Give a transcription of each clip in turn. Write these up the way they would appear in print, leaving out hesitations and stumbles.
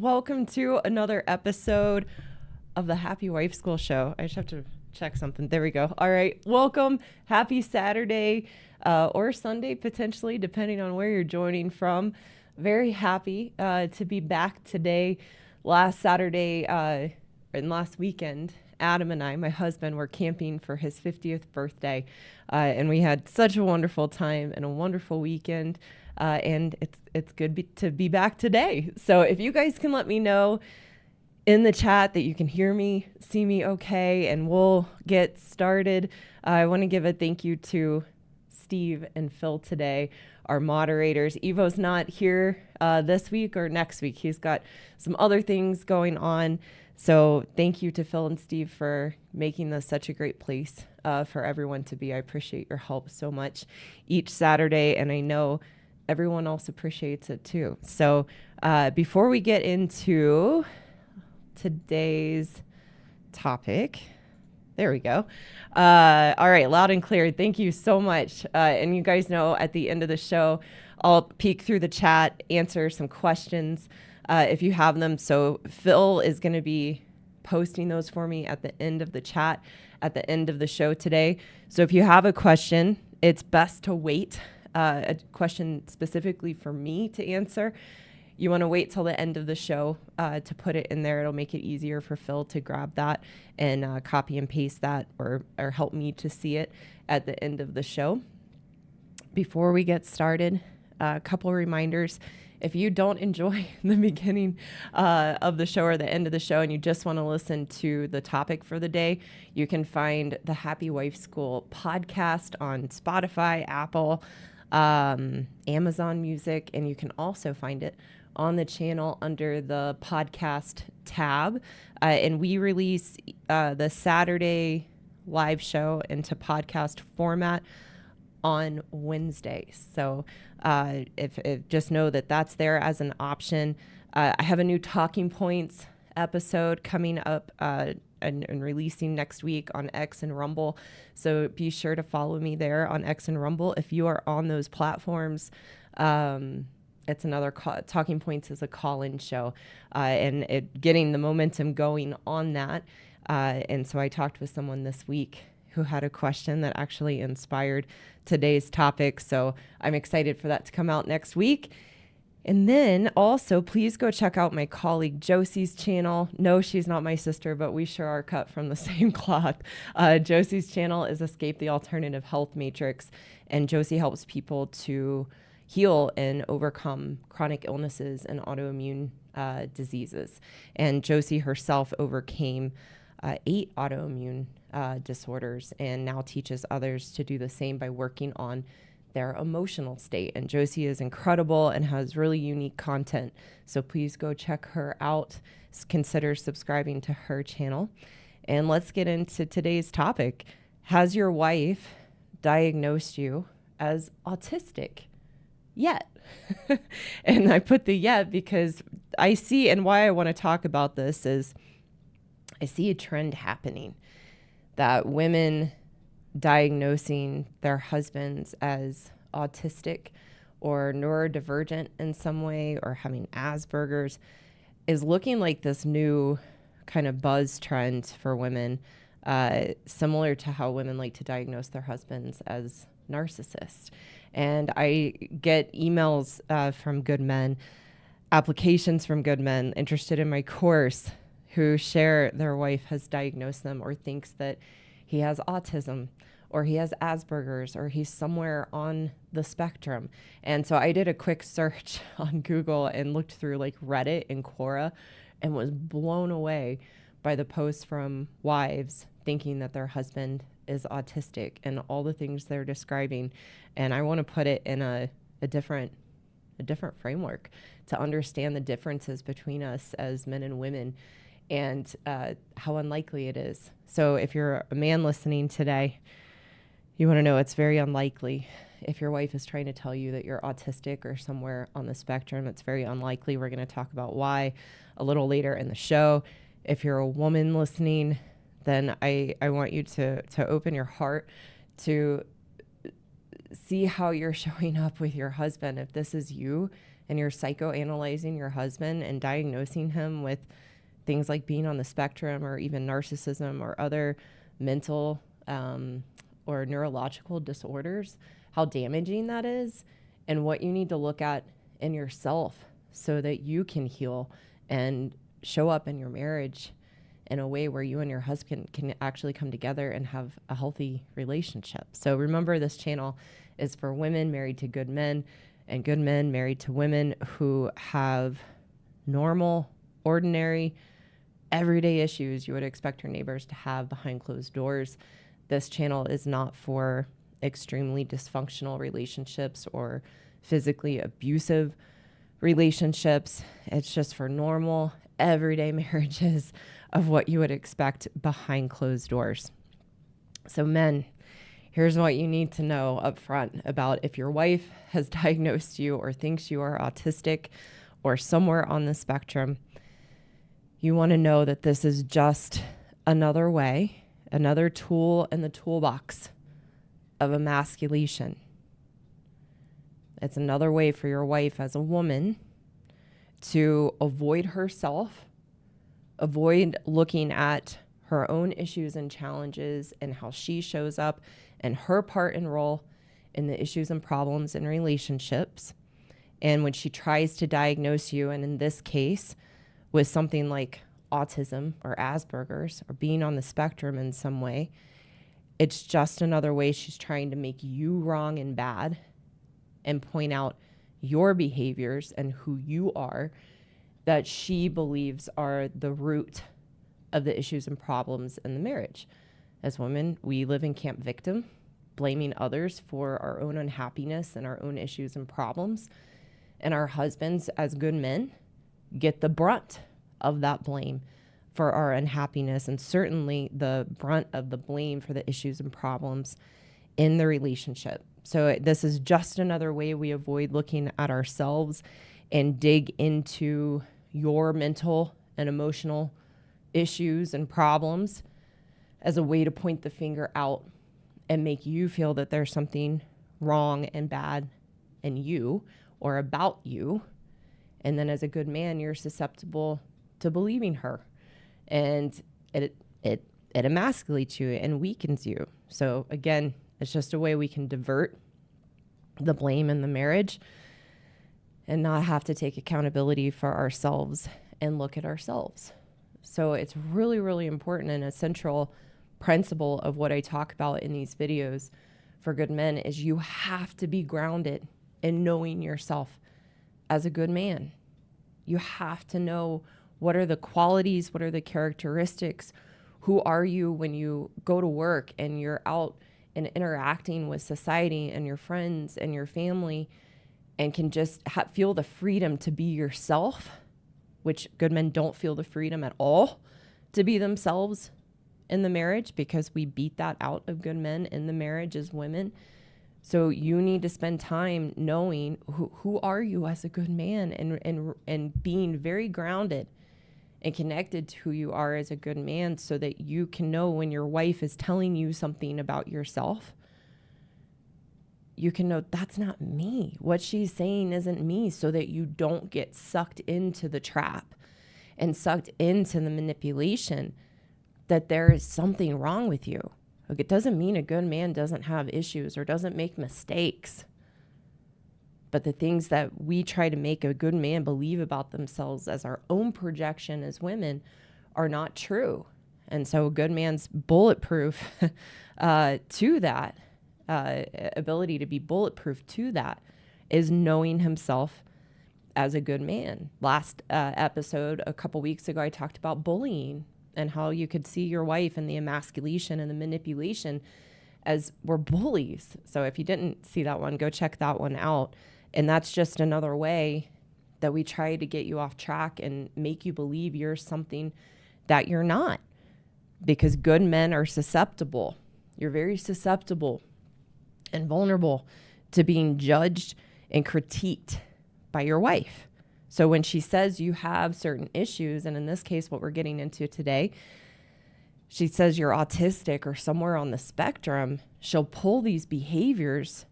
welcome to another episode of the Happy Wife School Show. I just have to check something. There we go. All right, welcome. Happy Saturday or Sunday, potentially, depending on where you're joining from. Very happy to be back today. Last Saturday and last weekend, Adam and I, my husband, were camping for his 50th birthday, and we had such a wonderful time and a wonderful weekend. And it's good to be back today. So if you guys can let me know in the chat that you can hear me, see me okay, and we'll get started. I want to give a thank you to Steve and Phil today, our moderators. Evo's not here this week or next week. He's got some other things going on. So thank you to Phil and Steve for making this such a great place for everyone to be. I appreciate your help so much each Saturday, and I know everyone else appreciates it too. So before we get into today's topic, there we go. All right, loud and clear. Thank you so much. And you guys know at the end of the show, I'll peek through the chat, answer some questions if you have them. So Phil is going to be posting those for me at the end of the chat at the end of the show today. So if you have a question, it's best to wait. A question specifically for me to answer. You want to wait till the end of the show to put it in there. It'll make it easier for Phil to grab that and copy and paste that or help me to see it at the end of the show. Before we get started, a couple reminders. If you don't enjoy the beginning of the show or the end of the show and you just want to listen to the topic for the day, you can find the Happy Wife School podcast on Spotify, Apple, Amazon Music, and you can also find it on the channel under the podcast tab. And we release the Saturday live show into podcast format on Wednesdays. So if just know that that's there as an option. I have a new Talking Points episode coming up and releasing next week on X and Rumble. So be sure to follow me there on X and Rumble. If you are on those platforms, it's another Talking Points is a call-in show and getting the momentum going on that. And so I talked with someone this week who had a question that actually inspired today's topic. So I'm excited for that to come out next week. And then also, please go check out my colleague Josie's channel. No, she's not my sister, but we sure are cut from the same cloth. Josie's channel is Escape the Alternative Health Matrix, and Josie helps people to heal and overcome chronic illnesses and autoimmune diseases. And Josie herself overcame 8 autoimmune disorders and now teaches others to do the same by working on their emotional state. And Josie is incredible and has really unique content. So please go check her out. Consider subscribing to her channel. And let's get into today's topic. Has your wife diagnosed you as autistic yet? And I put the yet because I see, and why I want to talk about this is I see a trend happening that women diagnosing their husbands as autistic or neurodivergent in some way or having Asperger's is looking like this new kind of buzz trend for women, similar to how women like to diagnose their husbands as narcissists. And I get emails from good men, applications from good men interested in my course who share their wife has diagnosed them or thinks that he has autism or he has Asperger's or he's somewhere on the spectrum. And so I did a quick search on Google and looked through like Reddit and Quora and was blown away by the posts from wives thinking that their husband is autistic and all the things they're describing. And I want to put it in a different framework to understand the differences between us as men and women and how unlikely it is. So if you're a man listening today, you want to know it's very unlikely. If your wife is trying to tell you that you're autistic or somewhere on the spectrum, it's very unlikely. We're going to talk about why a little later in the show. If you're a woman listening, then I want you to open your heart to see how you're showing up with your husband. If this is you and you're psychoanalyzing your husband and diagnosing him with things like being on the spectrum or even narcissism or other mental or neurological disorders, how damaging that is, and what you need to look at in yourself so that you can heal and show up in your marriage in a way where you and your husband can actually come together and have a healthy relationship. So remember, this channel is for women married to good men and good men married to women who have normal, ordinary, everyday issues you would expect your neighbors to have behind closed doors. This channel is not for extremely dysfunctional relationships or physically abusive relationships. It's just for normal, everyday marriages of what you would expect behind closed doors. So men, here's what you need to know up front about if your wife has diagnosed you or thinks you are autistic or somewhere on the spectrum. You want to know that this is just another way, another tool in the toolbox of emasculation. It's another way for your wife as a woman to avoid herself, avoid looking at her own issues and challenges and how she shows up and her part and role in the issues and problems in relationships. And when she tries to diagnose you, and in this case, with something like autism or Asperger's or being on the spectrum in some way, it's just another way she's trying to make you wrong and bad and point out your behaviors and who you are that she believes are the root of the issues and problems in the marriage. As women, we live in camp victim, blaming others for our own unhappiness and our own issues and problems. And our husbands, as good men, get the brunt of that blame for our unhappiness, and certainly the brunt of the blame for the issues and problems in the relationship. So this is just another way we avoid looking at ourselves and dig into your mental and emotional issues and problems as a way to point the finger out and make you feel that there's something wrong and bad in you or about you. And then as a good man, you're susceptible to believing her, and it emasculates you and weakens you. So again, it's just a way we can divert the blame in the marriage and not have to take accountability for ourselves and look at ourselves. So it's really, really important, and a central principle of what I talk about in these videos for good men is you have to be grounded in knowing yourself as a good man. You have to know what are the qualities, what are the characteristics, who are you when you go to work and you're out and interacting with society and your friends and your family, and can just feel the freedom to be yourself, which good men don't feel the freedom at all to be themselves in the marriage, because we beat that out of good men in the marriage as women. So you need to spend time knowing who are you as a good man, and being very grounded and connected to who you are as a good man, so that you can know when your wife is telling you something about yourself, you can know that's not me. What she's saying isn't me, so that you don't get sucked into the trap and sucked into the manipulation that there is something wrong with you. Like, it doesn't mean a good man doesn't have issues or doesn't make mistakes. But the things that we try to make a good man believe about themselves as our own projection as women are not true. And so a good man's bulletproof to that, ability to be bulletproof to that, is knowing himself as a good man. Last episode, a couple weeks ago, I talked about bullying and how you could see your wife and the emasculation and the manipulation as we're bullies. So if you didn't see that one, go check that one out. And that's just another way that we try to get you off track and make you believe you're something that you're not. Because good men are susceptible. You're very susceptible and vulnerable to being judged and critiqued by your wife. So when she says you have certain issues, and in this case, what we're getting into today, she says you're autistic or somewhere on the spectrum, she'll pull these behaviors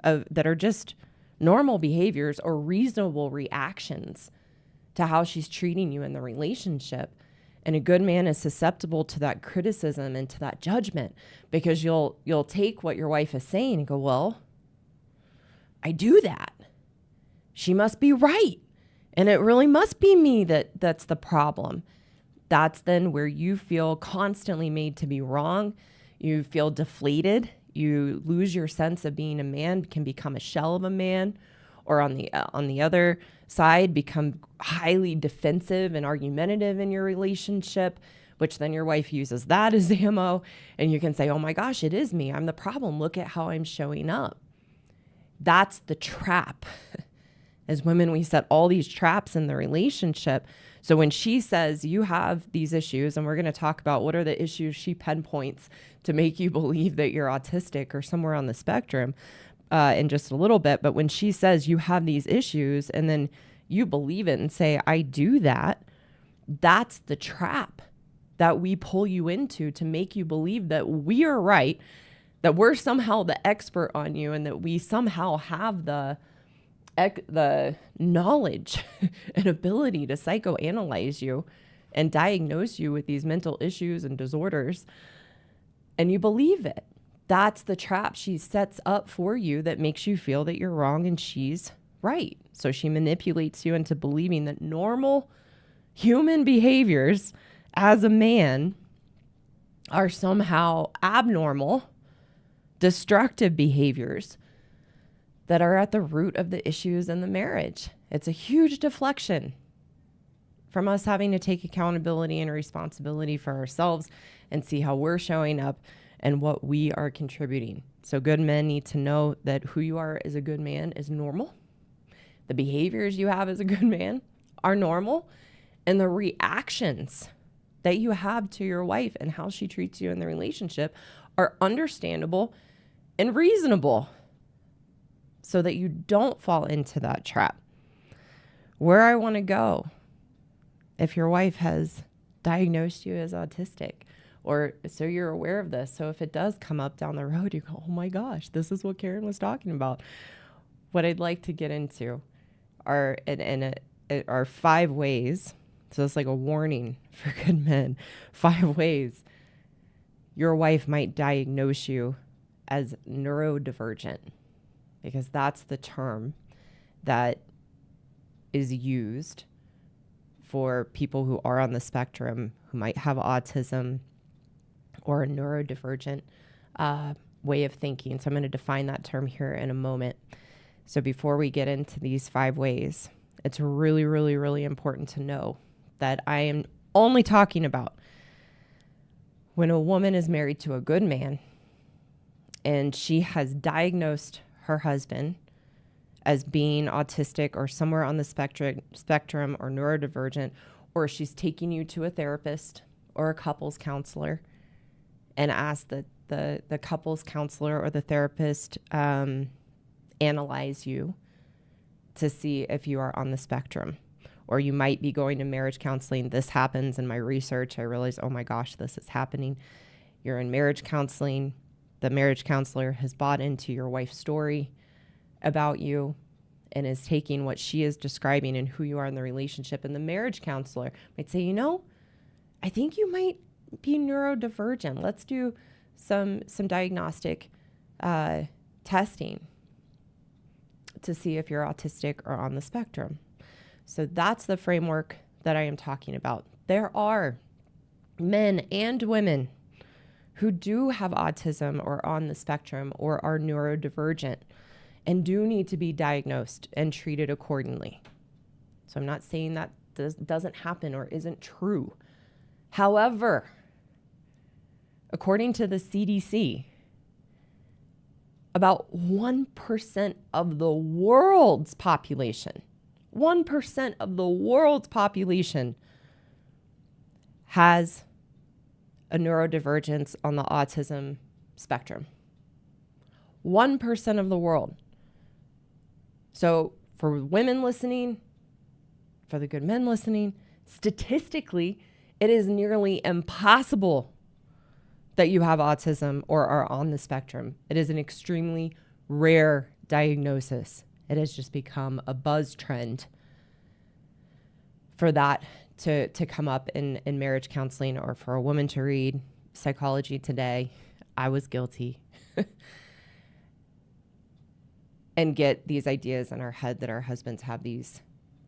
that are just normal behaviors or reasonable reactions to how she's treating you in the relationship. And a good man is susceptible to that criticism and to that judgment, because you'll take what your wife is saying and go, well, I do that. She must be right. And it really must be me that's the problem. That's then where you feel constantly made to be wrong. You feel deflated. You lose your sense of being a man, can become a shell of a man, or on the other side, become highly defensive and argumentative in your relationship, which then your wife uses that as ammo. And you can say, oh my gosh, it is me. I'm the problem. Look at how I'm showing up. That's the trap. As women, we set all these traps in the relationship. So when she says you have these issues, and we're going to talk about what are the issues she pinpoints to make you believe that you're autistic or somewhere on the spectrum in just a little bit. But when she says you have these issues and then you believe it and say, I do that, that's the trap that we pull you into to make you believe that we are right, that we're somehow the expert on you, and that we somehow have the knowledge and ability to psychoanalyze you and diagnose you with these mental issues and disorders. And you believe it. That's the trap she sets up for you that makes you feel that you're wrong and she's right. So she manipulates you into believing that normal human behaviors as a man are somehow abnormal, destructive behaviors that are at the root of the issues in the marriage. It's a huge deflection from us having to take accountability and responsibility for ourselves and see how we're showing up and what we are contributing. So good men need to know that who you are as a good man is normal. The behaviors you have as a good man are normal. And the reactions that you have to your wife and how she treats you in the relationship are understandable and reasonable, so that you don't fall into that trap. Where I want to go, if your wife has diagnosed you as autistic, or so you're aware of this, so if it does come up down the road, you go, oh my gosh, this is what Karen was talking about. What I'd like to get into are 5 ways. So it's like a warning for good men. 5 ways your wife might diagnose you as neurodivergent, because that's the term that is used for people who are on the spectrum, who might have autism or a neurodivergent way of thinking. So I'm going to define that term here in a moment. So before we get into these 5 ways, it's really, really, really important to know that I am only talking about when a woman is married to a good man and she has diagnosed her husband as being autistic or somewhere on the spectrum or neurodivergent, or she's taking you to a therapist or a couples counselor and ask that the couples counselor or the therapist analyze you to see if you are on the spectrum. Or you might be going to marriage counseling. This happens in my research. I realized, oh my gosh, this is happening. You're in marriage counseling. The marriage counselor has bought into your wife's story about you and is taking what she is describing and who you are in the relationship. And the marriage counselor might say, I think you might be neurodivergent. Let's do some diagnostic testing to see if you're autistic or on the spectrum. So that's the framework that I am talking about. There are men and women who do have autism or on the spectrum or are neurodivergent and do need to be diagnosed and treated accordingly. So I'm not saying that doesn't happen or isn't true. However, according to the CDC, about 1% of the world's population, 1% of the world's population has a neurodivergence on the autism spectrum. 1% of the world. So for women listening, for the good men listening, statistically, it is nearly impossible that you have autism or are on the spectrum. It is an extremely rare diagnosis. It has just become a buzz trend for that to come up in marriage counseling, or for a woman to read Psychology Today. I was guilty. And get these ideas in our head that our husbands have these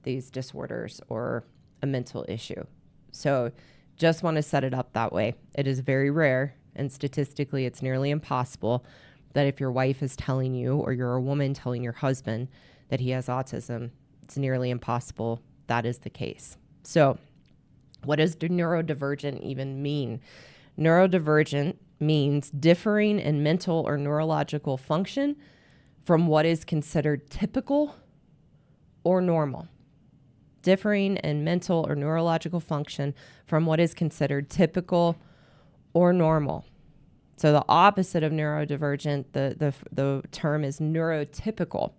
disorders or a mental issue. So just want to set it up that way. It is very rare, and statistically it's nearly impossible, that if your wife is telling you, or you're a woman telling your husband that he has autism, it's nearly impossible that is the case. So what does neurodivergent even mean? Neurodivergent means differing in mental or neurological function from what is considered typical or normal. Differing in mental or neurological function from what is considered typical or normal. So the opposite of neurodivergent, the term is neurotypical,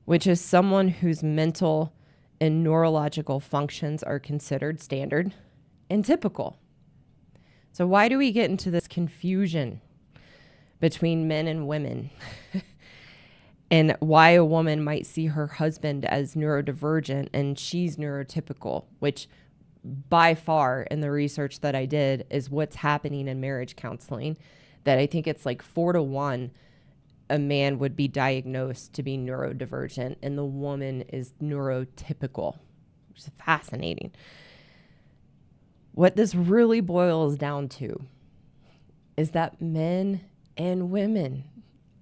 which is someone whose mental and neurological functions are considered standard and typical. So why do we get into this confusion between men and women? And why a woman might see her husband as neurodivergent and she's neurotypical, which by far in the research that I did is what's happening in marriage counseling, that I think it's like 4-1 a man would be diagnosed to be neurodivergent and the woman is neurotypical, which is fascinating. What this really boils down to is that men and women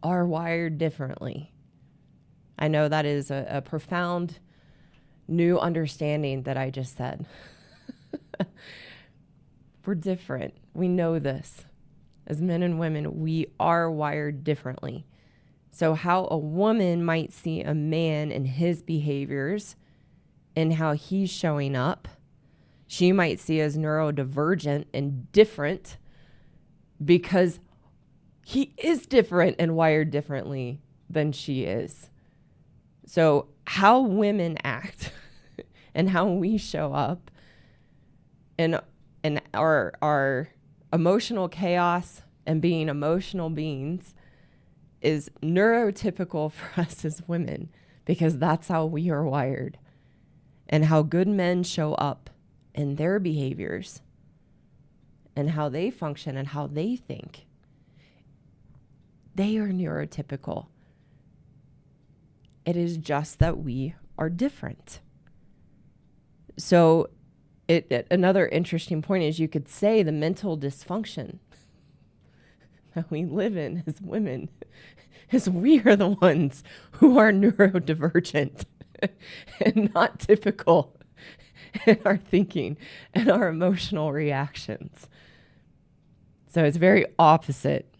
are wired differently. I know that is a profound new understanding that I just said. We're different. We know this. As men and women, we are wired differently. So how a woman might see a man and his behaviors and how he's showing up, she might see as neurodivergent and different because he is different and wired differently than she is. So how women act and how we show up in our emotional chaos and being emotional beings is neurotypical for us as women, because that's how we are wired. And how good men show up in their behaviors and how they function and how they think, they are neurotypical. It is just that we are different. So another interesting point is you could say the mental dysfunction that we live in as women is we are the ones who are neurodivergent and not typical in our thinking and our emotional reactions. So it's very opposite,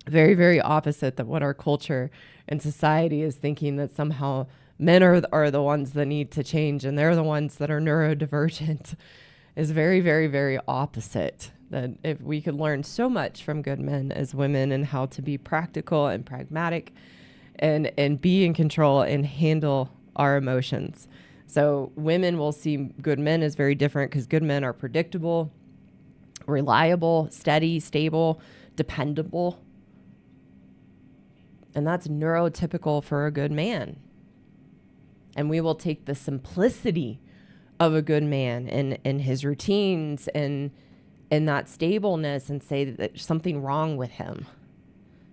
very, very opposite than what our culture and society is thinking, that somehow men are the ones that need to change and they're the ones that are neurodivergent, is very, very, very opposite. That if we could learn so much from good men as women and how to be practical and pragmatic and be in control and handle our emotions. So women will see good men as very different because good men are predictable, reliable, steady, stable, dependable. And that's neurotypical for a good man. And we will take the simplicity of a good man and his routines and that stableness and say that there's something wrong with him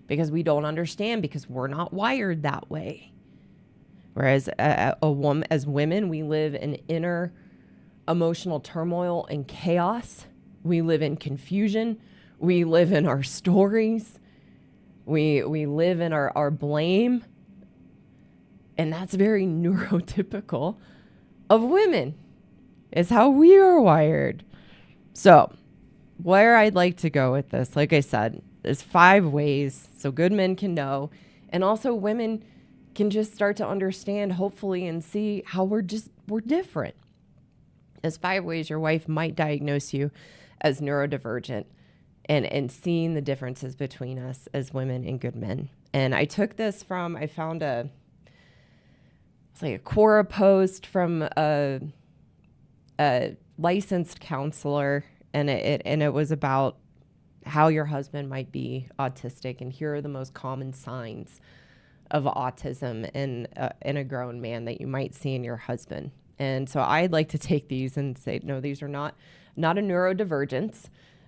because we don't understand, because we're not wired that way. Whereas as women, we live in inner emotional turmoil and chaos. We live in confusion. We live in our stories. We live in our blame. And that's very neurotypical of women, is how we are wired. So where I'd like to go with this, like I said, is 5 ways so good men can know, and also women can just start to understand, hopefully, and see how we're different. There's 5 ways your wife might diagnose you as neurodivergent, and seeing the differences between us as women and good men. And I took this from, I found it's like a Quora post from a licensed counselor, and it was about how your husband might be autistic, and here are the most common signs of autism in a grown man that you might see in your husband. And so I'd like to take these and say, no, these are not a neurodivergence.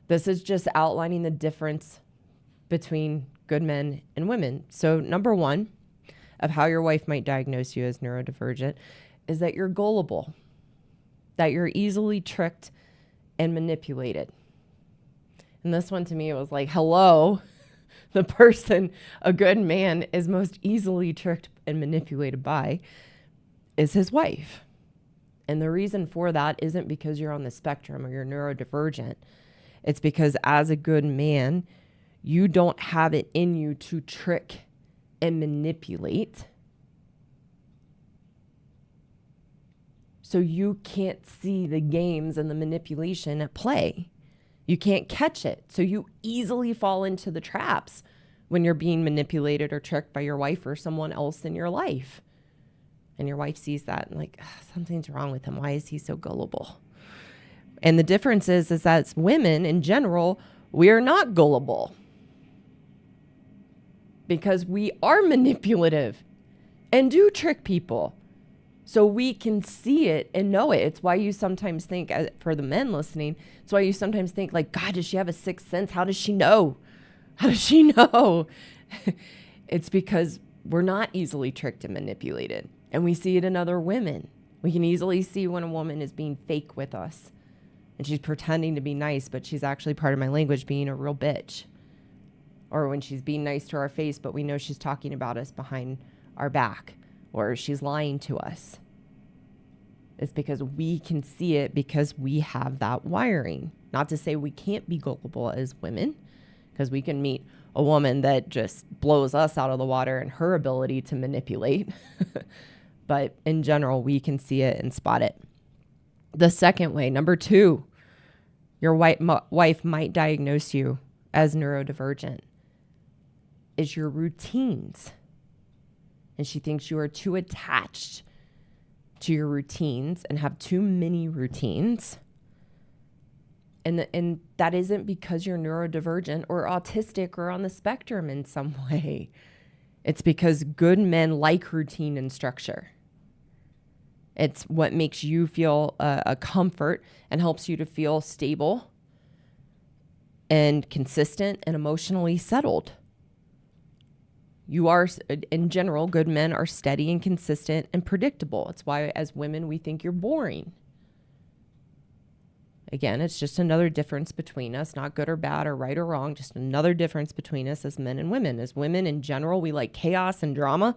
This is just outlining the difference between good men and women. So number one of how your wife might diagnose you as neurodivergent is that you're gullible, that you're easily tricked and manipulated. And this one to me, it was like, hello, the person a good man is most easily tricked and manipulated by is his wife. And the reason for that isn't because you're on the spectrum or you're neurodivergent. It's because as a good man, you don't have it in you to trick and manipulate. So you can't see the games and the manipulation at play. You can't catch it. So you easily fall into the traps when you're being manipulated or tricked by your wife or someone else in your life. And your wife sees that and like, something's wrong with him. Why is he so gullible? And the difference is that as women in general, we are not gullible because we are manipulative and do trick people. So we can see it and know it. It's why you sometimes think, for the men listening, it's why you sometimes think like, God, does she have a sixth sense? How does she know? How does she know? It's because we're not easily tricked and manipulated. And we see it in other women. We can easily see when a woman is being fake with us and she's pretending to be nice, but she's actually, part of my language, being a real bitch. Or when she's being nice to our face, but we know she's talking about us behind our back, or she's lying to us. It's because we can see it because we have that wiring. Not to say we can't be gullible as women, because we can meet a woman that just blows us out of the water in her ability to manipulate. But in general, we can see it and spot it. The second way, number two, your wife might diagnose you as neurodivergent, is your routines. And she thinks you are too attached to your routines and have too many routines. And that isn't because you're neurodivergent or autistic or on the spectrum in some way. It's because good men like routine and structure. It's what makes you feel a comfort and helps you to feel stable and consistent and emotionally settled. You are, in general, good men are steady and consistent and predictable. It's why as women, we think you're boring. Again, it's just another difference between us, not good or bad or right or wrong, just another difference between us as men and women. As women, in general, we like chaos and drama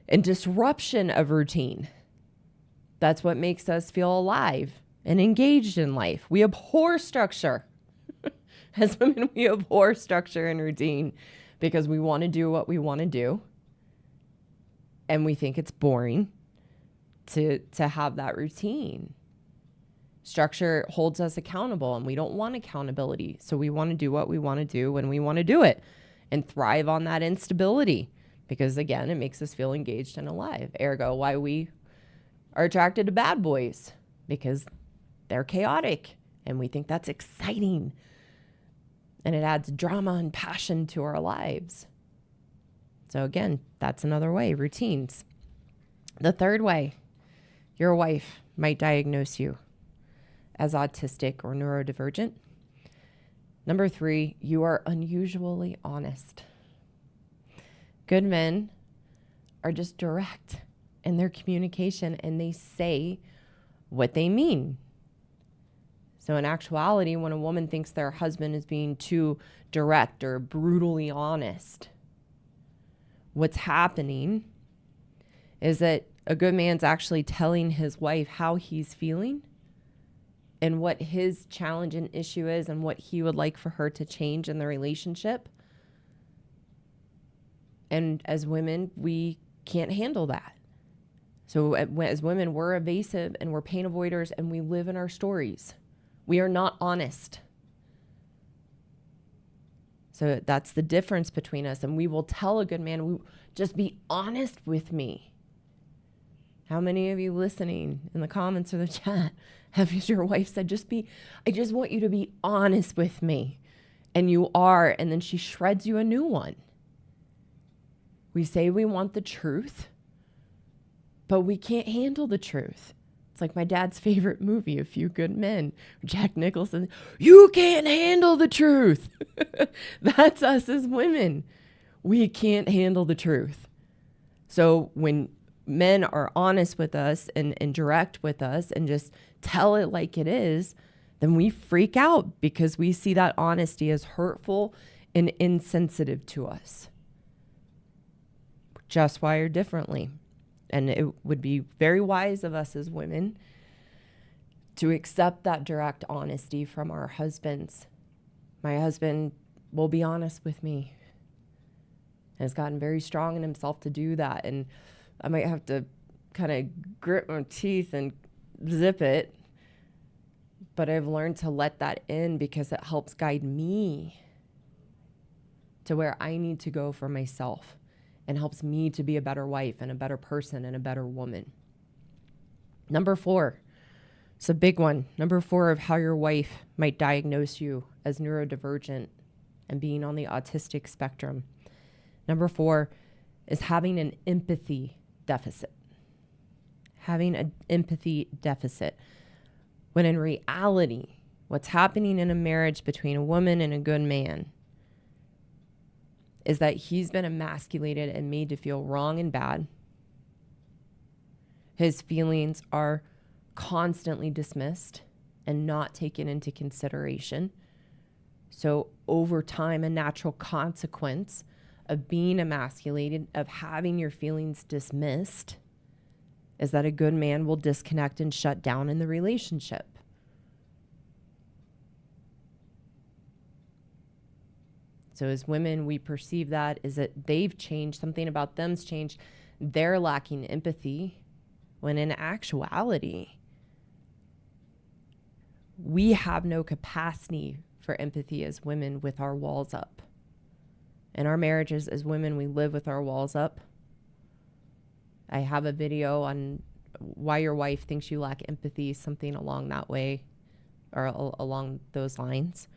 and disruption of routine. That's what makes us feel alive and engaged in life. We abhor structure. As women, we abhor structure and routine because we want to do what we want to do. And we think it's boring to have that routine. Structure holds us accountable, and we don't want accountability. So we want to do what we want to do when we want to do it and thrive on that instability because, again, it makes us feel engaged and alive. Ergo, why we are attracted to bad boys, because they're chaotic and we think that's exciting. And it adds drama and passion to our lives. So again, that's another way, routines. The third way, your wife might diagnose you as autistic or neurodivergent. Number three, you are unusually honest. Good men are just direct in their communication and they say what they mean. So in actuality, when a woman thinks their husband is being too direct or brutally honest, what's happening is that a good man's actually telling his wife how he's feeling and what his challenge and issue is and what he would like for her to change in the relationship. And as women, we can't handle that. So as women, we're evasive and we're pain avoiders and we live in our stories. We are not honest. So that's the difference between us. And we will tell a good man, just be honest with me. How many of you listening in the comments or the chat have your wife said, I just want you to be honest with me. And you are, and then she shreds you a new one. We say we want the truth, but we can't handle the truth. It's like my dad's favorite movie, A Few Good Men. Jack Nicholson, you can't handle the truth. That's us as women. We can't handle the truth. So when men are honest with us and direct with us and just tell it like it is, then we freak out because we see that honesty as hurtful and insensitive to us. We're just wired differently. And it would be very wise of us as women to accept that direct honesty from our husbands. My husband will be honest with me and has gotten very strong in himself to do that. And I might have to kind of grit my teeth and zip it. But I've learned to let that in because it helps guide me to where I need to go for myself and helps me to be a better wife and a better person and a better woman. Number 4, it's a big one. Number 4 of how your wife might diagnose you as neurodivergent and being on the autistic spectrum. Number 4 is having an empathy deficit. Having an empathy deficit. When in reality, what's happening in a marriage between a woman and a good man is that he's been emasculated and made to feel wrong and bad. His feelings are constantly dismissed and not taken into consideration. So over time, a natural consequence of being emasculated, of having your feelings dismissed, is that a good man will disconnect and shut down in the relationship. So as women, we perceive that is that they've changed, something about them's changed. They're lacking empathy, when in actuality, we have no capacity for empathy as women with our walls up. In our marriages as women, we live with our walls up. I have a video on why your wife thinks you lack empathy, something along that way or along those lines.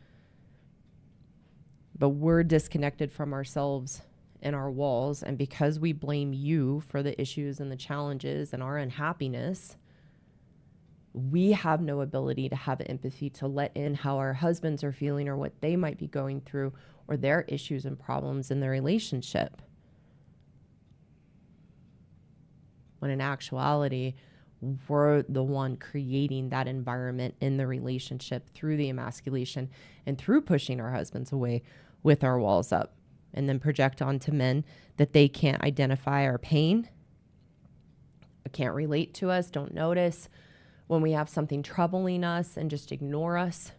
But we're disconnected from ourselves and our walls. And because we blame you for the issues and the challenges and our unhappiness, we have no ability to have empathy to let in how our husbands are feeling or what they might be going through or their issues and problems in their relationship. When in actuality, we're the one creating that environment in the relationship through the emasculation and through pushing our husbands away with our walls up, and then project onto men that they can't identify our pain, can't relate to us, don't notice when we have something troubling us and just ignore us.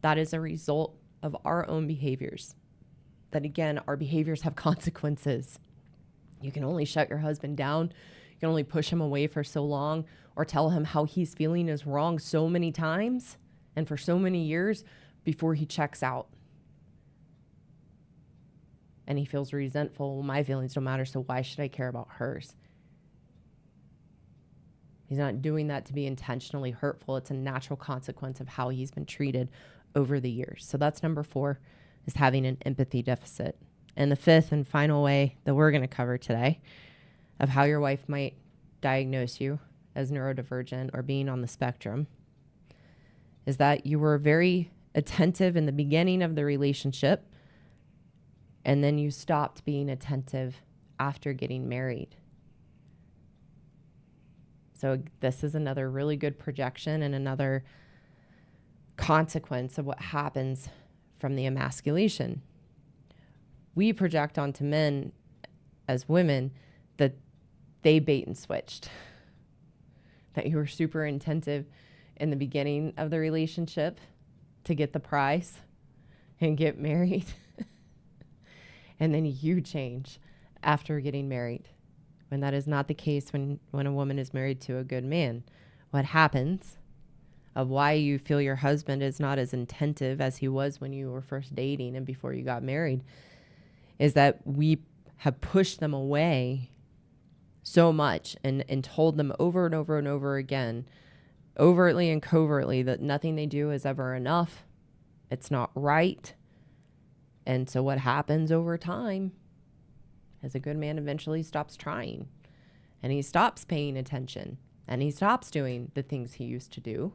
That is a result of our own behaviors. That again, our behaviors have consequences. You can only shut your husband down. You can only push him away for so long or tell him how he's feeling is wrong so many times and for so many years before he checks out. And he feels resentful. Well, my feelings don't matter, so why should I care about hers? He's not doing that to be intentionally hurtful. It's a natural consequence of how he's been treated over the years. So that's number 4, is having an empathy deficit. And the 5th and final way that we're going to cover today of how your wife might diagnose you as neurodivergent or being on the spectrum is that you were very attentive in the beginning of the relationship, and then you stopped being attentive after getting married. So this is another really good projection and another consequence of what happens from the emasculation. We project onto men as women that they bait and switched, that you were super attentive in the beginning of the relationship to get the prize and get married. And then you change after getting married, when that is not the case when a woman is married to a good man. What happens of why you feel your husband is not as attentive as he was when you were first dating and before you got married is that we have pushed them away so much and told them over and over and over again, overtly and covertly, that nothing they do is ever enough. It's not right. And so what happens over time is a good man eventually stops trying, and he stops paying attention, and he stops doing the things he used to do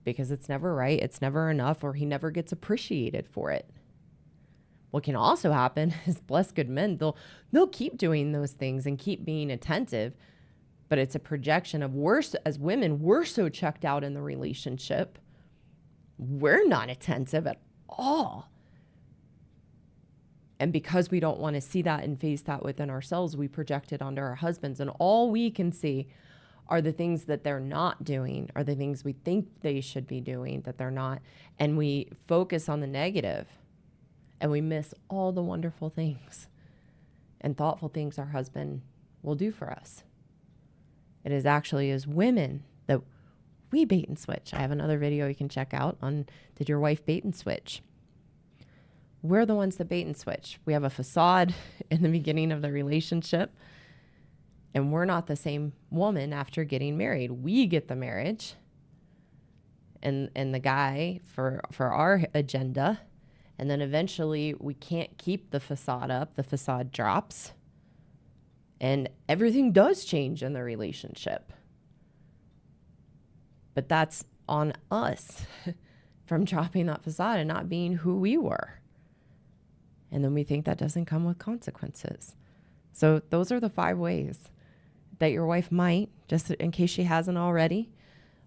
because it's never right, it's never enough, or he never gets appreciated for it. What can also happen is, bless good men, they'll keep doing those things and keep being attentive, but it's a projection of as women, we're so checked out in the relationship. We're not attentive at all. And because we don't want to see that and face that within ourselves, we project it onto our husbands. And all we can see are the things that they're not doing, are the things we think they should be doing that they're not. And we focus on the negative, and we miss all the wonderful things and thoughtful things our husband will do for us. It is actually as women that we bait and switch. I have another video you can check out on, did your wife bait and switch? We're the ones that bait and switch. We have a facade in the beginning of the relationship, and we're not the same woman after getting married. We get the marriage and the guy for our agenda. And then eventually we can't keep the facade up. The facade drops. And everything does change in the relationship. But that's on us from dropping that facade and not being who we were. And then we think that doesn't come with consequences. So those are the 5 ways that your wife might, just in case she hasn't already,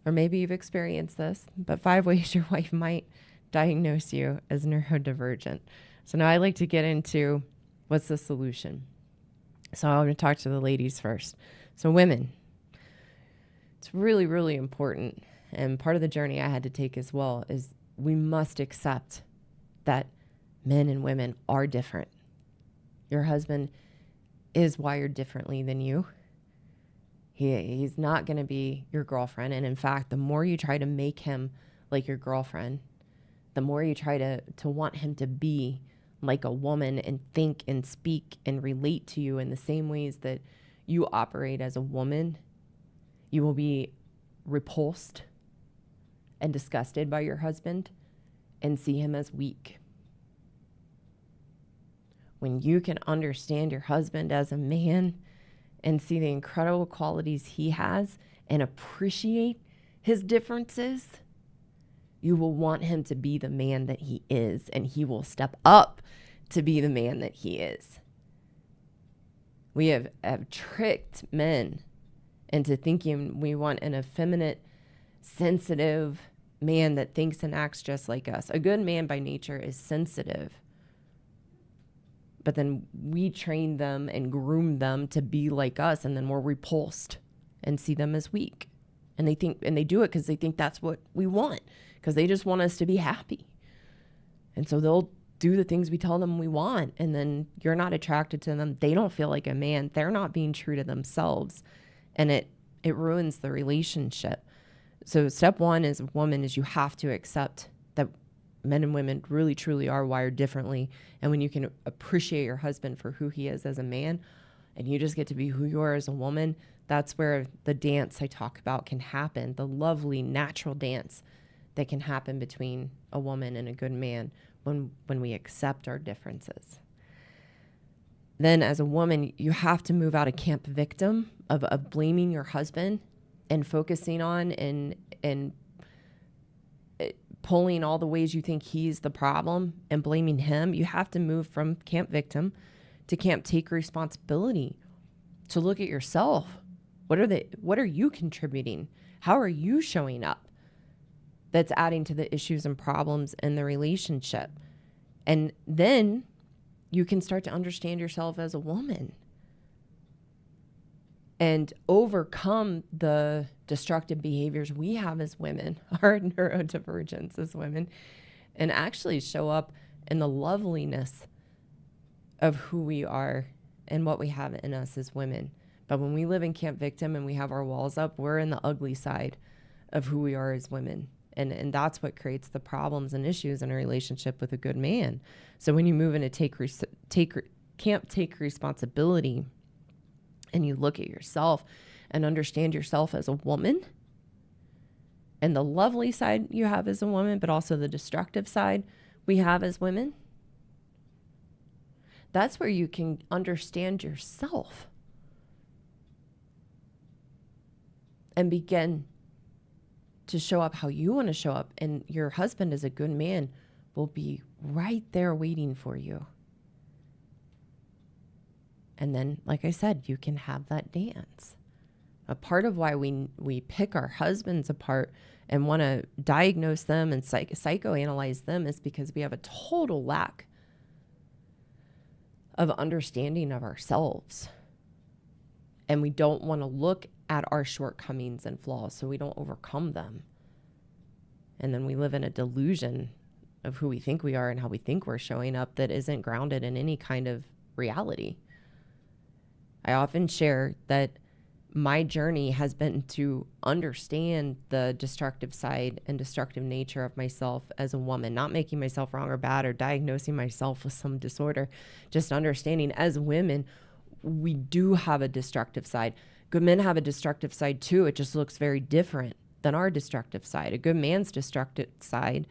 or maybe you've experienced this, but 5 ways your wife might diagnose you as neurodivergent. So now I like to get into what's the solution. So I'm going to talk to the ladies first. So women, it's really, really important. And part of the journey I had to take as well is we must accept that men and women are different. Your husband is wired differently than you. He's not going to be your girlfriend. And in fact, the more you try to make him like your girlfriend, the more you try to want him to be like a woman and think and speak and relate to you in the same ways that you operate as a woman, you will be repulsed and disgusted by your husband and see him as weak. When you can understand your husband as a man and see the incredible qualities he has and appreciate his differences, you will want him to be the man that he is, and he will step up to be the man that he is. We have tricked men into thinking we want an effeminate, sensitive man that thinks and acts just like us. A good man by nature is sensitive. But then we train them and groom them to be like us, and then we're repulsed and see them as weak. And they do it because they think that's what we want, because they just want us to be happy. And so they'll do the things we tell them we want, and then you're not attracted to them. They don't feel like a man. They're not being true to themselves, and it ruins the relationship. So step 1 as a woman is you have to accept that men and women really, truly are wired differently. And when you can appreciate your husband for who he is as a man, and you just get to be who you are as a woman, that's where the dance I talk about can happen, the lovely, natural dance that can happen between a woman and a good man when we accept our differences. Then as a woman, you have to move out of camp victim of blaming your husband and focusing on and pulling all the ways you think he's the problem and blaming him. You have to move from camp victim to camp take responsibility, to look at yourself. What are you contributing? How are you showing up that's adding to the issues and problems in the relationship? And then you can start to understand yourself as a woman and overcome the destructive behaviors we have as women, our neurodivergence as women, and actually show up in the loveliness of who we are and what we have in us as women. But when we live in camp victim and we have our walls up, we're in the ugly side of who we are as women. And that's what creates the problems and issues in a relationship with a good man. So when you move into camp take responsibility, and you look at yourself and understand yourself as a woman and the lovely side you have as a woman, but also the destructive side we have as women, That's where you can understand yourself and begin to show up how you want to show up. And your husband, as a good man, will be right there waiting for you. And then, like I said, you can have that dance. A part of why we pick our husbands apart and want to diagnose them and psychoanalyze them is because we have a total lack of understanding of ourselves. And we don't want to look at our shortcomings and flaws so we don't overcome them. And then we live in a delusion of who we think we are and how we think we're showing up that isn't grounded in any kind of reality. I often share that my journey has been to understand the destructive side and destructive nature of myself as a woman, not making myself wrong or bad or diagnosing myself with some disorder, just understanding as women, we do have a destructive side. Good men have a destructive side too. It just looks very different than our destructive side. A good man's destructive side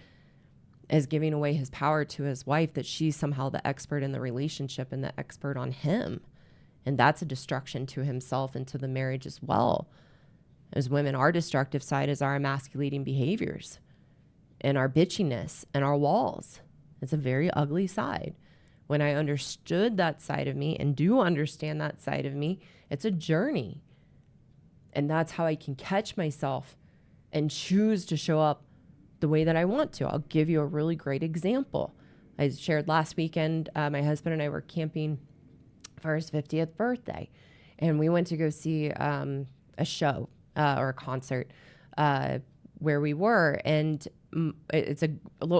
is giving away his power to his wife, that she's somehow the expert in the relationship and the expert on him. And that's a destruction to himself and to the marriage as well. As women, our destructive side is our emasculating behaviors and our bitchiness and our walls. It's a very ugly side. When I understood that side of me and do understand that side of me, it's a journey. And that's how I can catch myself and choose to show up the way that I want to. I'll give you a really great example. I shared last weekend, my husband and I were camping for his 50th birthday. And we went to go see a show or a concert where we were. And it's a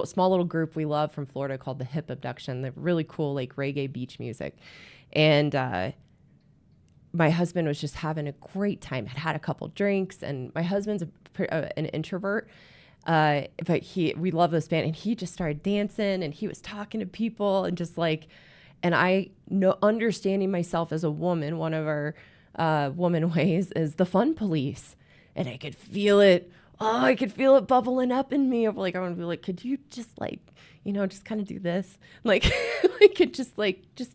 small little group we love from Florida called the Hip Abduction. They're really cool, like reggae beach music. And my husband was just having a great time, had a couple drinks. And my husband's an introvert. But we love this band. And he just started dancing and he was talking to people and just like, and I know, understanding myself as a woman, one of our woman ways is the fun police. And I could feel it. Oh, I could feel it bubbling up in me. Of like, I want to be like, could you just like, just kind of do this? Like, I could just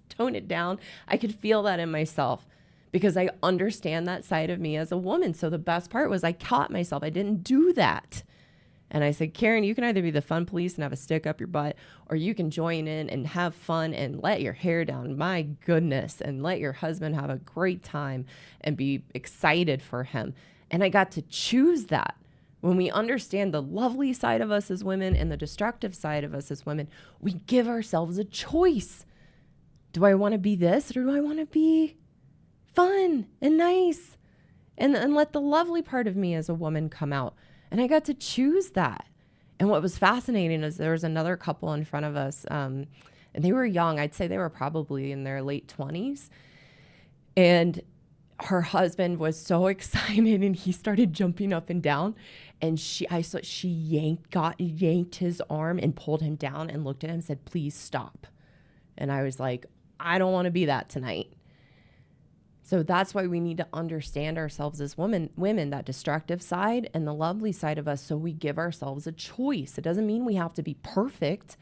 tone it down. I could feel that in myself because I understand that side of me as a woman. So the best part was I caught myself. I didn't do that. And I said, Karen, you can either be the fun police and have a stick up your butt, or you can join in and have fun and let your hair down. My goodness. And let your husband have a great time and be excited for him. And I got to choose that. When we understand the lovely side of us as women and the destructive side of us as women, we give ourselves a choice. Do I want to be this, or do I want to be fun and nice? And let the lovely part of me as a woman come out. And I got to choose that. And what was fascinating is there was another couple in front of us, and they were young. I'd say they were probably in their late 20s. And her husband was so excited, and he started jumping up and down. And she yanked his arm and pulled him down and looked at him and said, "Please stop." And I was like, I don't want to be that tonight. So that's why we need to understand ourselves as women, that destructive side and the lovely side of us, so we give ourselves a choice. It doesn't mean we have to be perfect.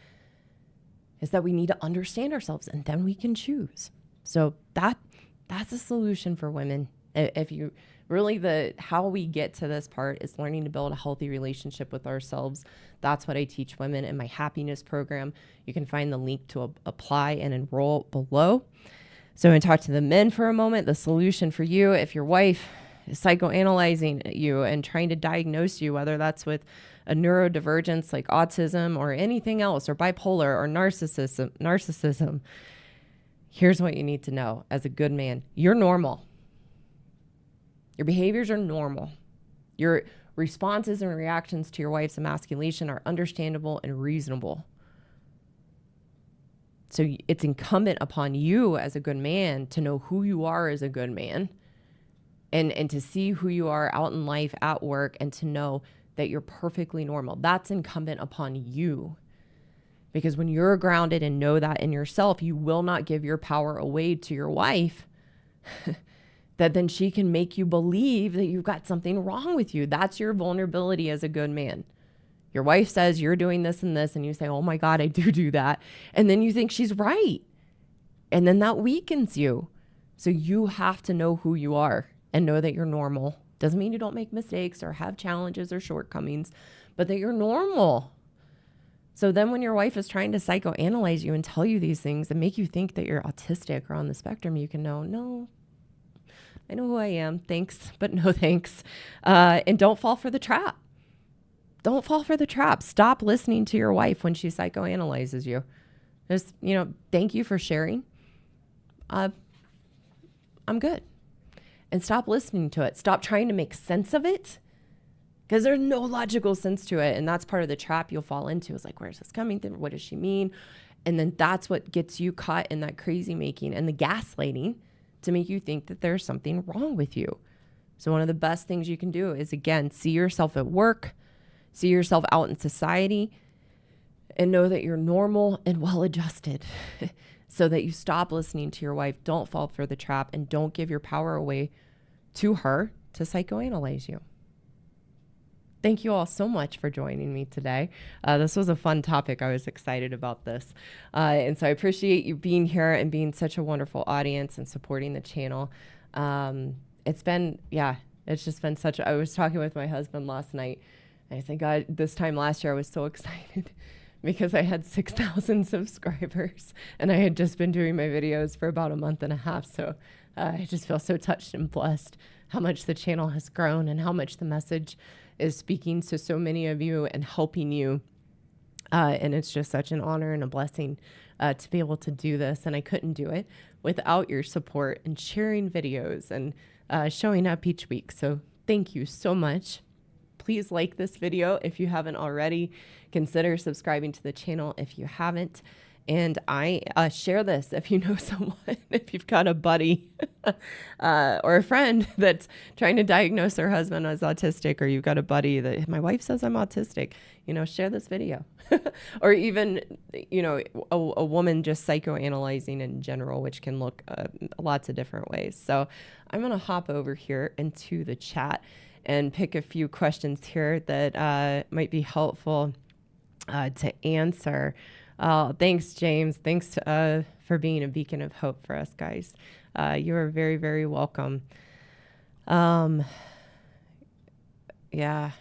It's that we need to understand ourselves, and then we can choose. So that's a solution for women. If you really, how we get to this part is learning to build a healthy relationship with ourselves. That's what I teach women in my happiness program. You can find the link to apply and enroll below. So I'm going to talk to the men for a moment. The solution for you, if your wife is psychoanalyzing you and trying to diagnose you, whether that's with a neurodivergence like autism or anything else, or bipolar or narcissism, here's what you need to know as a good man. You're normal. Your behaviors are normal. Your responses and reactions to your wife's emasculation are understandable and reasonable. So it's incumbent upon you as a good man to know who you are as a good man, and to see who you are out in life, at work, and to know that you're perfectly normal. That's incumbent upon you. Because when you're grounded and know that in yourself, you will not give your power away to your wife that then she can make you believe that you've got something wrong with you. That's your vulnerability as a good man. Your wife says you're doing this and this, and you say, oh my God, I do that. And then you think she's right. And then that weakens you. So you have to know who you are and know that you're normal. Doesn't mean you don't make mistakes or have challenges or shortcomings, but that you're normal. So then when your wife is trying to psychoanalyze you and tell you these things and make you think that you're autistic or on the spectrum, you can know, no, I know who I am. Thanks, but no thanks. And don't fall for the trap. Don't fall for the trap. Stop listening to your wife when she psychoanalyzes you. Just, thank you for sharing. I'm good. And stop listening to it. Stop trying to make sense of it, because there's no logical sense to it. And that's part of the trap you'll fall into. Is like, where's this coming from? What does she mean? And then that's what gets you caught in that crazy making and the gaslighting to make you think that there's something wrong with you. So one of the best things you can do is, again, see yourself at work, see yourself out in society, and know that you're normal and well-adjusted so that you stop listening to your wife. Don't fall for the trap, and don't give your power away to her to psychoanalyze you. Thank you all so much for joining me today. This was a fun topic. I was excited about this. And so I appreciate you being here and being such a wonderful audience and supporting the channel. It's just been I was talking with my husband last night, and I think this time last year I was so excited because I had 6,000 subscribers and I had just been doing my videos for about a month and a half. So I just feel so touched and blessed how much the channel has grown and how much the message is speaking to so many of you and helping you. And it's just such an honor and a blessing to be able to do this. And I couldn't do it without your support and sharing videos and showing up each week. So thank you so much. Please like this video if you haven't already. Consider subscribing to the channel if you haven't. And I share this if you know someone, if you've got a buddy or a friend that's trying to diagnose their husband as autistic, or you've got a buddy that my wife says I'm autistic, share this video. Or even, a woman just psychoanalyzing in general, which can look lots of different ways. So I'm going to hop over here into the chat and pick a few questions here that might be helpful to answer. Thanks, James. Thanks for being a beacon of hope for us, guys. You are very, very welcome. Yeah.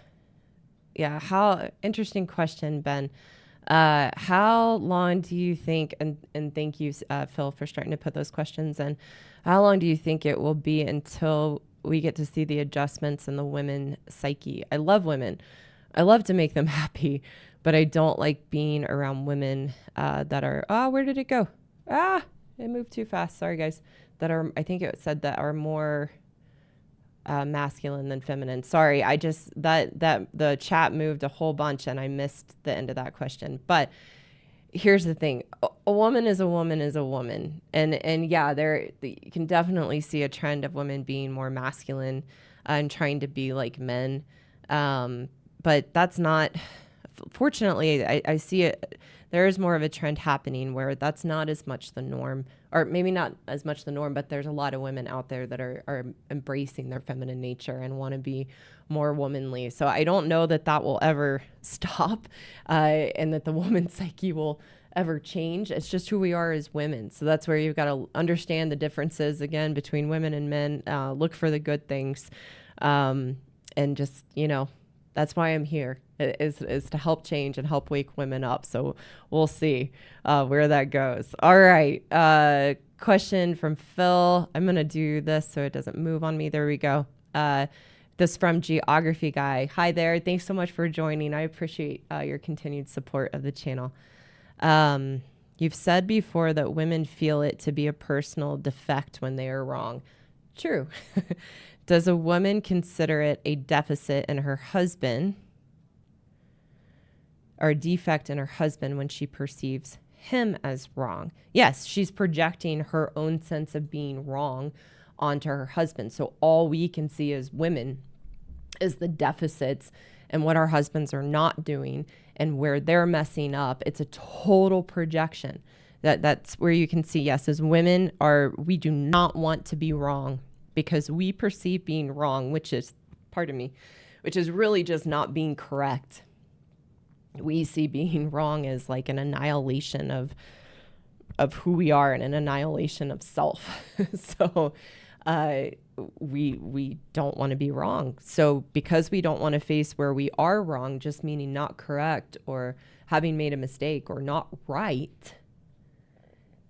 How interesting question, Ben. How long do you think, and thank you, Phil, for starting to put those questions in. How long do you think it will be until we get to see the adjustments in the women psyche? I love women. I love to make them happy, but I don't like being around women that are, where did it go? It moved too fast. Sorry, guys. That are, I think it said that are more masculine than feminine. Sorry, I just, that the chat moved a whole bunch and I missed the end of that question. But here's the thing. A woman is a woman is a woman. And yeah, you can definitely see a trend of women being more masculine and trying to be like men. But that's not, fortunately, I see it. There is more of a trend happening where that's not as much the norm, or maybe not as much the norm, but there's a lot of women out there that are embracing their feminine nature and want to be more womanly. So I don't know that will ever stop and that the woman's psyche will ever change. It's just who we are as women. So that's where you've got to understand the differences, again, between women and men, look for the good things, and just, that's why I'm here, is to help change and help wake women up. So we'll see where that goes. All right. Question from Phil. I'm going to do this so it doesn't move on me. There we go. This from Geography Guy. Hi there. Thanks so much for joining. I appreciate your continued support of the channel. You've said before that women feel it to be a personal defect when they are wrong. True. Does a woman consider it a deficit in her husband or a defect in her husband when she perceives him as wrong? Yes, she's projecting her own sense of being wrong onto her husband. So all we can see as women is the deficits and what our husbands are not doing and where they're messing up. It's a total projection. That's where you can see, yes, as women we do not want to be wrong, because we perceive being wrong, which is really just not being correct. We see being wrong as like an annihilation of who we are and an annihilation of self. So we don't want to be wrong. So because we don't want to face where we are wrong, just meaning not correct or having made a mistake or not right,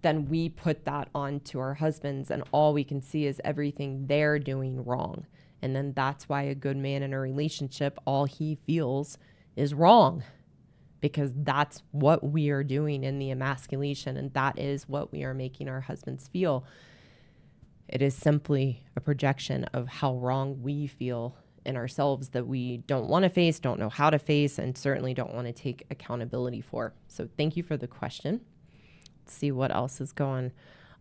then we put that onto our husbands, and all we can see is everything they're doing wrong. And then that's why a good man in a relationship, all he feels is wrong, because that's what we are doing in the emasculation, and that is what we are making our husbands feel. It is simply a projection of how wrong we feel in ourselves that we don't want to face, don't know how to face, and certainly don't want to take accountability for. So thank you for the question. Let's see what else is going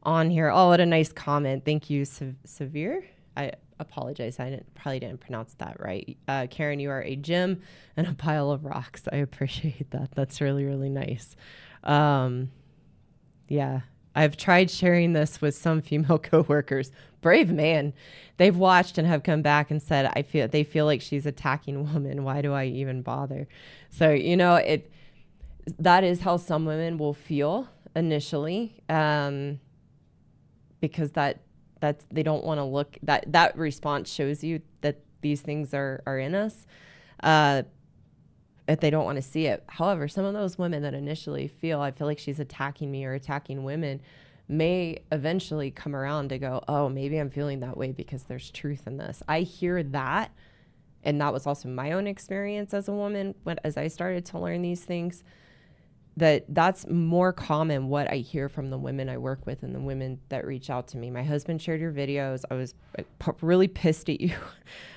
on here. Oh, what a nice comment. Thank you, Severe. I apologize. I probably didn't pronounce that right. Karen, you are a gem and a pile of rocks. I appreciate that. That's really, really nice. Yeah, I've tried sharing this with some female coworkers. Brave man. They've watched and have come back and said, they feel like she's attacking women. Why do I even bother? So, that is how some women will feel initially, because that's they don't want to look, that response shows you that these things are in us, if they don't want to see it. However, some of those women that initially I feel like she's attacking me or attacking women, may eventually come around to go, oh, maybe I'm feeling that way because there's truth in this. I hear that. And that was also my own experience as a woman as I started to learn these things. That's more common what I hear from the women I work with and the women that reach out to me. My husband shared your videos. I was really pissed at you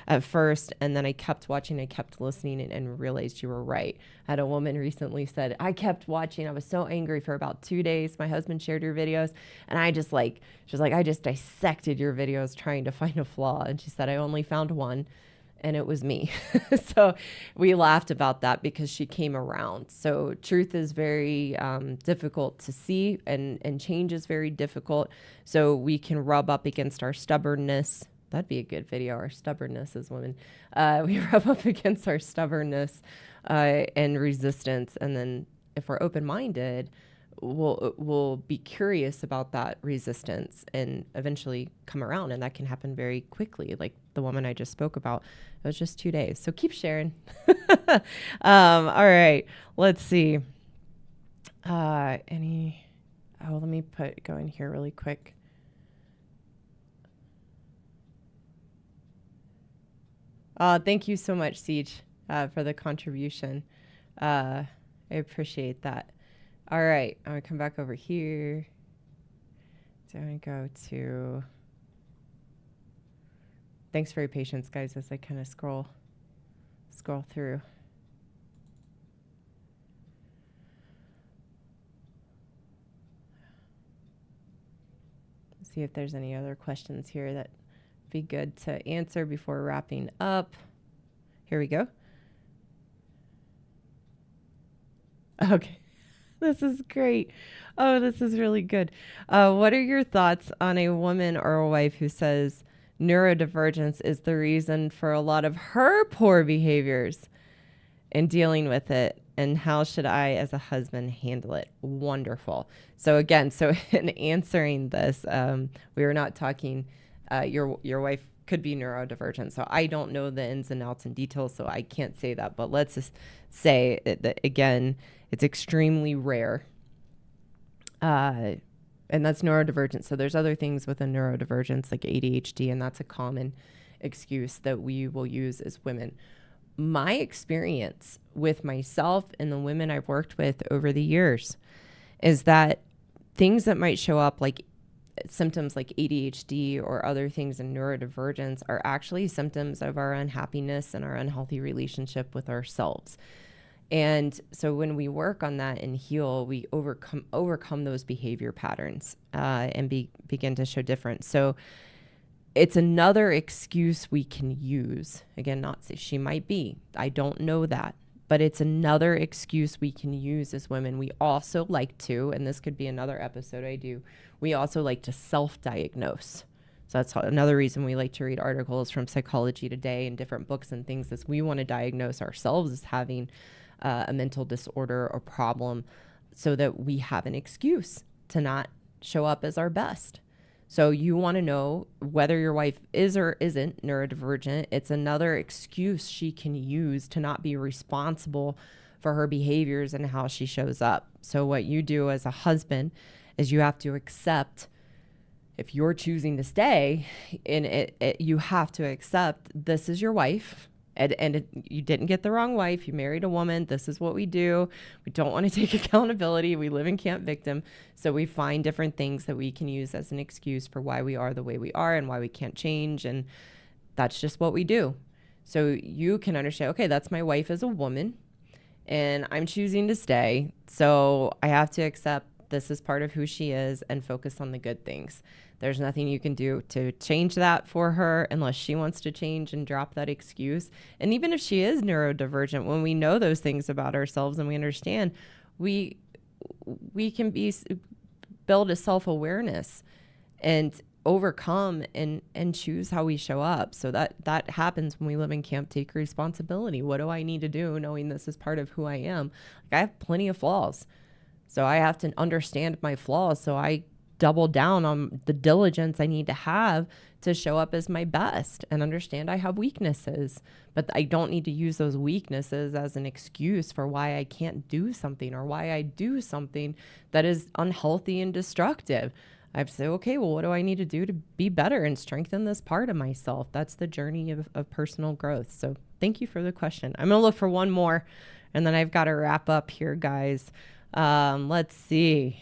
at first, and then I kept watching, I kept listening, and realized you were right. I had a woman recently said, I kept watching. I was so angry for about 2 days. My husband shared your videos, and she was like, I just dissected your videos trying to find a flaw. And she said, I only found one. And it was me. So we laughed about that because she came around. So truth is very difficult to see, and change is very difficult. So we can rub up against our stubbornness. That'd be a good video, our stubbornness as women. We rub up against our stubbornness and resistance. And then if we're open-minded, we'll be curious about that resistance and eventually come around. And that can happen very quickly. Like the woman I just spoke about, it was just 2 days. So keep sharing. All right, let's see. Let me go in here really quick. Thank you so much, Siege, for the contribution. I appreciate that. All right, I'm gonna come back over here. So I'm gonna go to, thanks for your patience, guys, as I kind of scroll through. Let's see if there's any other questions here that be good to answer before wrapping up. Here we go. Okay. This is great. Oh, this is really good. What are your thoughts on a woman or a wife who says neurodivergence is the reason for a lot of her poor behaviors and dealing with it? And how should I, as a husband, handle it? Wonderful. So again, in answering this, we were not talking, your wife could be neurodivergent. So I don't know the ins and outs and details, so I can't say that. But let's just say that, again, it's extremely rare. And that's neurodivergent. So there's other things within neurodivergence like ADHD, and that's a common excuse that we will use as women. My experience with myself and the women I've worked with over the years is that things that might show up like symptoms like ADHD or other things in neurodivergence are actually symptoms of our unhappiness and our unhealthy relationship with ourselves. And so when we work on that and heal, we overcome those behavior patterns and begin to show difference. So it's another excuse we can use. Again, not say she might be. I don't know that. But it's another excuse we can use as women. We also like to, and this could be another episode I do, we also like to self-diagnose. So that's another reason we like to read articles from Psychology Today and different books and things, is we want to diagnose ourselves as having a mental disorder or problem so that we have an excuse. to not show up as our best. So you want to know whether your wife is or isn't neurodivergent. It's another excuse she can use to not be responsible for her behaviors and how she shows up. So what you do as a husband is you have to accept, if you're choosing to stay in it, you have to accept this is your wife. You didn't get the wrong wife. You married a woman. This is what we do. We don't want to take accountability. We live in camp victim. So we find different things that we can use as an excuse for why we are the way we are and why we can't change. And that's just what we do. So you can understand, okay, that's my wife as a woman and I'm choosing to stay. So I have to accept this is part of who she is and focus on the good things. There's nothing you can do to change that for her unless she wants to change and drop that excuse. And even if she is neurodivergent, when we know those things about ourselves and we understand, we can build a self-awareness and overcome and choose how we show up. So that happens when we live in camp. Take responsibility. What do I need to do knowing this is part of who I am? Like, I have plenty of flaws. So I have to understand my flaws. So I double down on the diligence I need to have to show up as my best and understand I have weaknesses, but I don't need to use those weaknesses as an excuse for why I can't do something or why I do something that is unhealthy and destructive. I have to say, okay, well, what do I need to do to be better and strengthen this part of myself? That's the journey of personal growth. So thank you for the question. I'm going to look for one more and then I've got to wrap up here, guys. Let's see.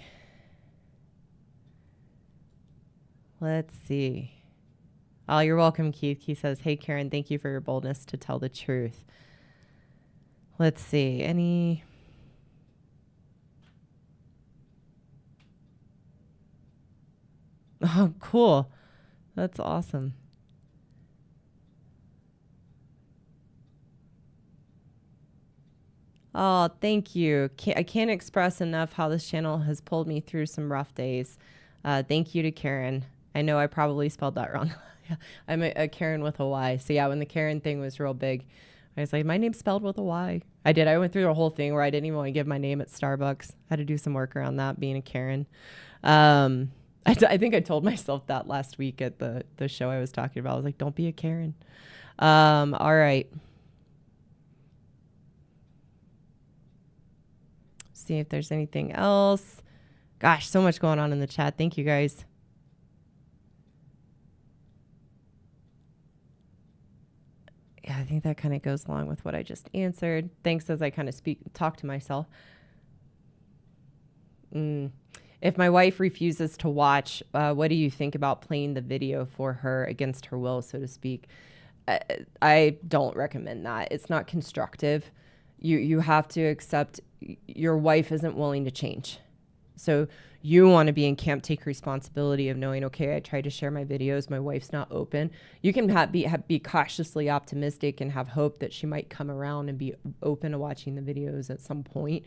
Oh, you're welcome, Keith. He says, hey, Karen, thank you for your boldness to tell the truth. Let's see. Oh, cool. That's awesome. Oh, thank you. I can't express enough how this channel has pulled me through some rough days. Thank you to Karen. I know I probably spelled that wrong. I'm a Karen with a Y. So yeah, when the Karen thing was real big, I was like, my name's spelled with a Y. I did. I went through the whole thing where I didn't even want to give my name at Starbucks. I had to do some work around that, being a Karen. I think I told myself that last week at the show I was talking about. I was like, don't be a Karen. All right. See if there's anything else. Gosh, so much going on in the chat. Thank you, guys. Yeah, I think that kind of goes along with what I just answered. Thanks as I kind of talk to myself. If my wife refuses to watch, what do you think about playing the video for her against her will, so to speak? I don't recommend that. It's not constructive. You have to accept your wife isn't willing to change. So you want to be in camp, take responsibility of knowing, okay, I tried to share my videos. My wife's not open. You can be cautiously optimistic and have hope that she might come around and be open to watching the videos at some point.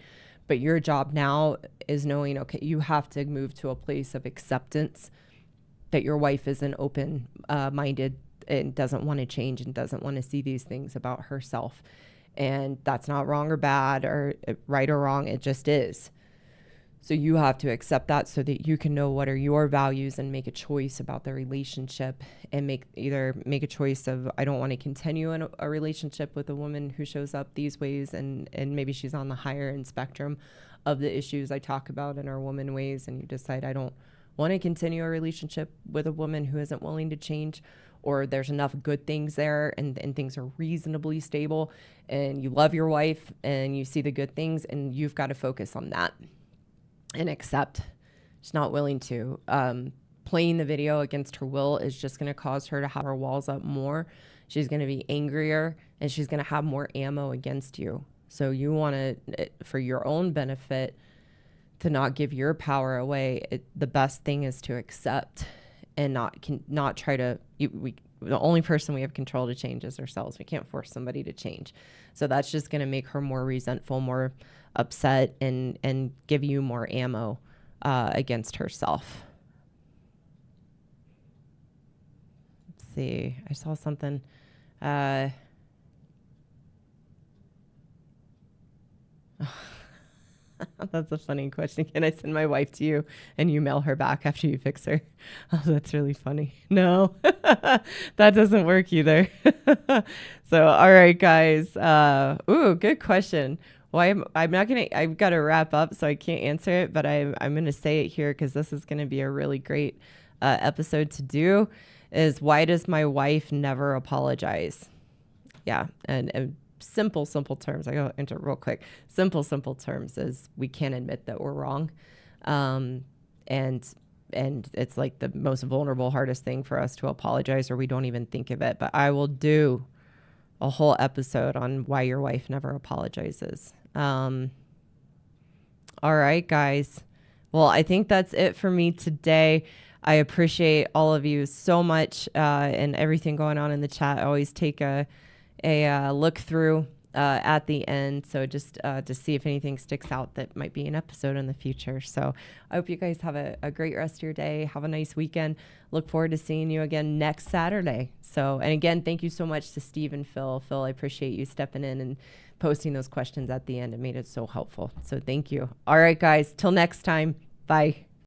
But your job now is knowing, okay, you have to move to a place of acceptance that your wife isn't open-minded and doesn't want to change and doesn't want to see these things about herself. And that's not wrong or bad or right or wrong. It just is. So you have to accept that so that you can know what are your values and make a choice about the relationship and make a choice of, I don't want to continue in a relationship with a woman who shows up these ways and maybe she's on the higher end spectrum of the issues I talk about in our woman ways, and you decide I don't want to continue a relationship with a woman who isn't willing to change, or there's enough good things there and things are reasonably stable and you love your wife and you see the good things and you've got to focus on that. And accept she's not willing to. Playing the video against her will is just going to cause her to have her walls up more. She's going to be angrier and she's going to have more ammo against you. So you want to, for your own benefit, to not give your power away. The best thing is to accept and not try to. The only person we have control to change is ourselves. We can't force somebody to change. So that's just going to make her more resentful, more upset, and give you more ammo against herself. Let's see. I saw something. That's a funny question. Can I send my wife to you and you mail her back after you fix her? Oh, that's really funny. No, that doesn't work either. So, all right, guys. Ooh, good question. Well, I'm not going to, I've got to wrap up, so I can't answer it, but I'm going to say it here because this is going to be a really great episode to do, is why does my wife never apologize? Yeah. And simple terms. I go into it real quick. Simple terms is we can't admit that we're wrong. And it's like the most vulnerable, hardest thing for us to apologize, or we don't even think of it. But I will do a whole episode on why your wife never apologizes. All right, guys. Well, I think that's it for me today. I appreciate all of you so much and everything going on in the chat. I always take a look through at the end. So just to see if anything sticks out that might be an episode in the future. So I hope you guys have a great rest of your day. Have a nice weekend. Look forward to seeing you again next Saturday. So, and again, thank you so much to Steve and Phil. Phil, I appreciate you stepping in and posting those questions at the end. It made it so helpful. So thank you. All right, guys, till next time. Bye.